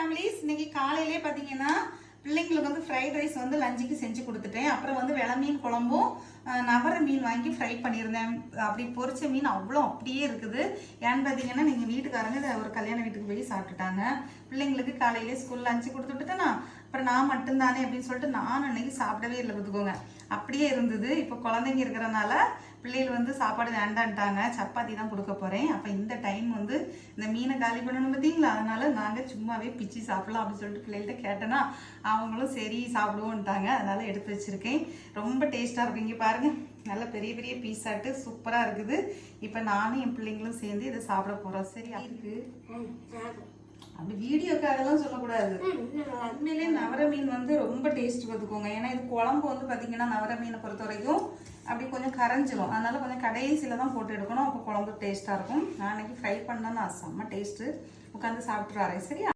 Families இன்னைக்கு காலையிலே பார்த்தீங்கன்னா பிள்ளைங்களுக்கு வந்து ஃப்ரைட் ரைஸ் வந்து லஞ்சுக்கு செஞ்சு கொடுத்துட்டேன். அப்புறம் வந்து வெள மீன் குழம்பும் நவர மீன் வாங்கி ஃப்ரை பண்ணியிருந்தேன். அப்படி பொரிச்ச மீன் அவ்வளோ அப்படியே இருக்குது. ஏன்னு பார்த்தீங்கன்னா நீங்கள் வீட்டுக்காரங்க இதை ஒரு கல்யாண வீட்டுக்கு போய் சாப்பிட்டுட்டாங்க. பிள்ளைங்களுக்கு காலையிலே ஸ்கூல் லஞ்சு கொடுத்துட்டுட்டேனா அப்புறம் நான் மட்டும்தானே அப்படின்னு சொல்லிட்டு நான் அன்னைக்கு சாப்பிடவே இல்லை பார்த்துக்கோங்க. அப்படியே இருந்தது. இப்போ குழந்தைங்க இருக்கிறனால பிள்ளைகள் வந்து சாப்பாடு வேண்டான்ட்டாங்க. சப்பாத்தி தான் கொடுக்க போகிறேன். அப்போ இந்த டைம் வந்து இந்த மீனை காலி பண்ணணும் பார்த்தீங்களா, அதனால நாங்கள் சும்மாவே பிச்சு சாப்பிடலாம் அப்படின்னு சொல்லிட்டு பிள்ளைகள்கிட்ட கேட்டேன்னா அவங்களும் சரி சாப்பிடுவோன்ட்டாங்க. அதனால எடுத்து வச்சுருக்கேன். ரொம்ப டேஸ்ட்டாக இருக்கும். இங்கே பாருங்கள், நல்ல பெரிய பெரிய பீஸாட்டு சூப்பராக இருக்குது. இப்போ நானும் என் பிள்ளைங்களும் சேர்ந்து இதை சாப்பிட போகிறோம். சரி இருக்கு அப்படி வீடியோக்காகலாம் சொல்லக்கூடாது. உண்மையிலே நவர மீன் வந்து ரொம்ப டேஸ்ட் பார்த்துக்கோங்க. ஏன்னா இது குழம்பு வந்து பார்த்தீங்கன்னா நவர மீனை பொறுத்த வரைக்கும் அப்படி கொஞ்சம் கரைஞ்சிரும். அதனால கொஞ்சம் கடைசியில் தான் போட்டு எடுக்கணும். அப்போ குழம்பு டேஸ்ட்டாக இருக்கும். நான் அன்னைக்கு ஃப்ரை பண்ணேன்னா செம்ம டேஸ்ட்டு. உட்காந்து சாப்பிட்றாரு. சரியா?